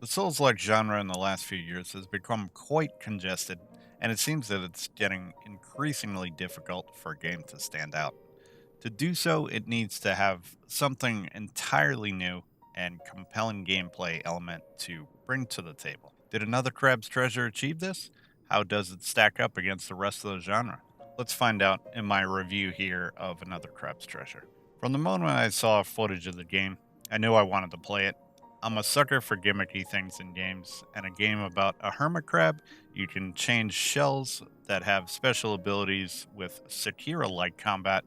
The Souls-like genre in the last few years has become quite congested, and it seems that it's getting increasingly difficult for a game to stand out. To do so, it needs to have something entirely new and compelling gameplay element to bring to the table. Did Another Crab's Treasure achieve this? How does it stack up against the rest of the genre? Let's find out in my review here of Another Crab's Treasure. From the moment I saw footage of the game, I knew I wanted to play it. I'm a sucker for gimmicky things in games, and a game about a hermit crab, you can change shells that have special abilities with Sekiro like combat.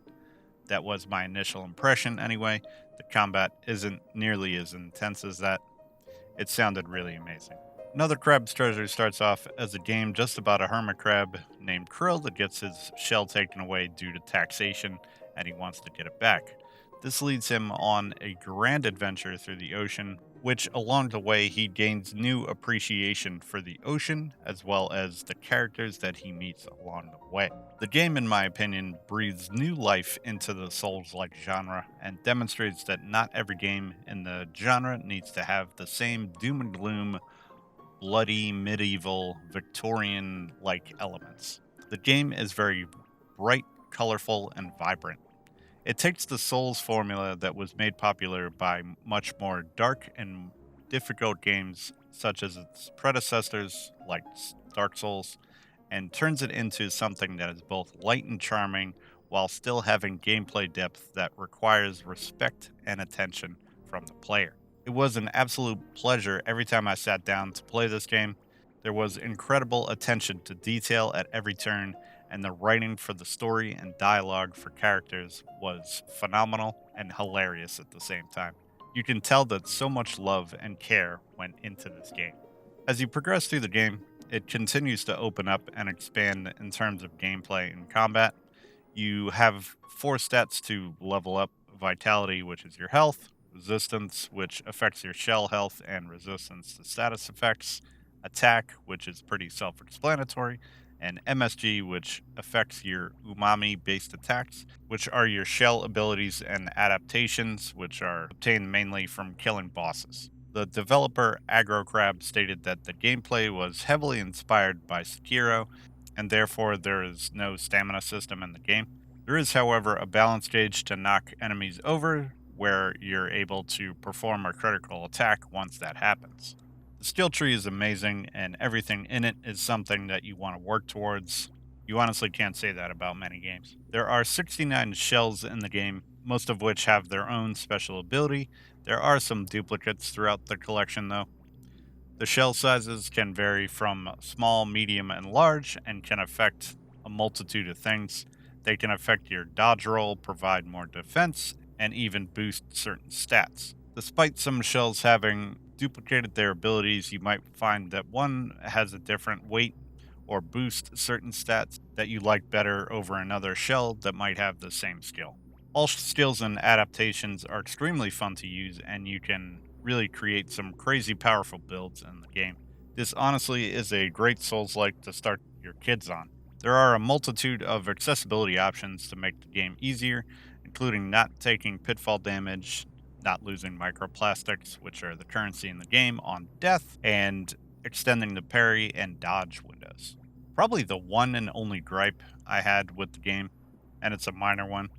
That was my initial impression anyway. The combat isn't nearly as intense as that. It sounded really amazing. Another Crab's Treasure starts off as a game just about a hermit crab named Kril that gets his shell taken away due to taxation and he wants to get it back. This leads him on a grand adventure through the ocean, which along the way he gains new appreciation for the ocean as well as the characters that he meets along the way. The game, in my opinion, breathes new life into the Souls like genre and demonstrates that not every game in the genre needs to have the same doom and gloom, bloody, medieval, Victorian like elements. The game is very bright, colorful, and vibrant. It takes the Souls formula that was made popular by much more dark and difficult games, such as its predecessors like Dark Souls, and turns it into something that is both light and charming while still having gameplay depth that requires respect and attention from the player. It was an absolute pleasure every time I sat down to play this game. There was incredible attention to detail at every turn, and the writing for the story and dialogue for characters was phenomenal and hilarious at the same time. You can tell that so much love and care went into this game. As you progress through the game, it continues to open up and expand in terms of gameplay and combat. You have four stats to level up: vitality, which is your health; resistance, which affects your shell health and resistance to status effects; attack, which is pretty self explanatory; and MSG, which affects your umami based attacks, which are your shell abilities and adaptations, which are obtained mainly from killing bosses. The developer Aggro Crab stated that the gameplay was heavily inspired by Sekiro, and therefore there is no stamina system in the game. There is, however, a balance gauge to knock enemies over, where you're able to perform a critical attack once that happens. The skill tree is amazing, and everything in it is something that you want to work towards. You honestly can't say that about many games. There are 69 shells in the game, most of which have their own special ability. There are some duplicates throughout the collection, though. The shell sizes can vary from small, medium, and large, and can affect a multitude of things. They can affect your dodge roll, provide more defense, and even boost certain stats. Despite some shells having duplicated their abilities, you might find that one has a different weight or boost certain stats that you like better over another shell that might have the same skill. All skills and adaptations are extremely fun to use, and you can really create some crazy powerful builds in the game. This honestly is a great Souls like to start your kids on. There are a multitude of accessibility options to make the game easier, including not taking pitfall damage, not losing microplastics, which are the currency in the game, on death, and extending the parry and dodge windows. Probably the one and only gripe I had with the game, and it's a minor one,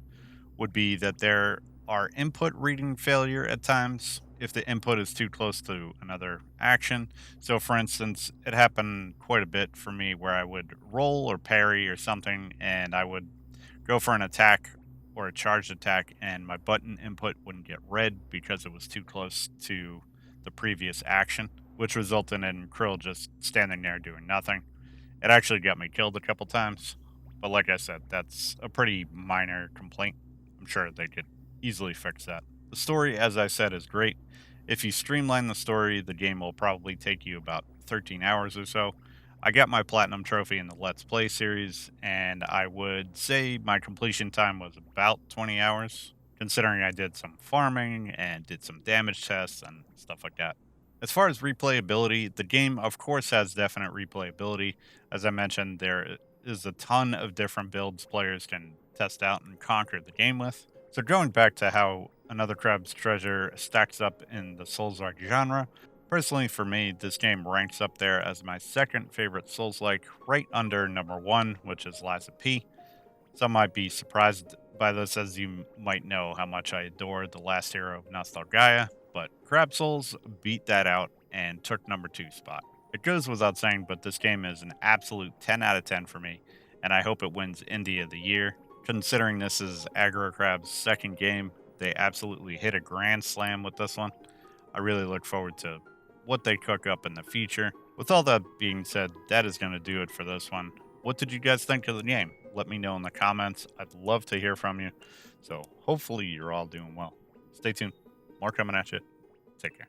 would be that there are input reading failure at times if the input is too close to another action. So, for instance, it happened quite a bit for me where I would roll or parry or something, and I would go for an attack or a charged attack, and my button input wouldn't get read because it was too close to the previous action, which resulted in Krill just standing there doing nothing. It actually got me killed a couple times, but like I said, that's a pretty minor complaint. I'm sure they could easily fix that. The story, as I said, is great. If you streamline the story, the game will probably take you about 13 hours or so. I got my platinum trophy in the Let's Play series, and I would say my completion time was about 20 hours, considering I did some farming and did some damage tests and stuff like that. As far as replayability, the game, of course, has definite replayability. As I mentioned, there is a ton of different builds players can test out and conquer the game with. So, going back to how Another Crab's Treasure stacks up in the Souls-like genre, Personally, for me, this game ranks up there as my second favorite Souls-like, right under number one, which is Lies of P. Some might be surprised by this, as you might know how much I adore The Last Hero of Nostalgaia, but Crab Souls beat that out and took number two spot. It goes without saying, but this game is an absolute 10 out of 10 for me, and I hope it wins Indie of the Year. Considering this is Aggro Crab's second game, they absolutely hit a grand slam with this one. I really look forward to what they cook up in the future. With all that being said, that is going to do it for this one. What did you guys think of the game? Let me know in the comments. I'd love to hear from you. So hopefully you're all doing well. Stay tuned. More coming at you. Take care.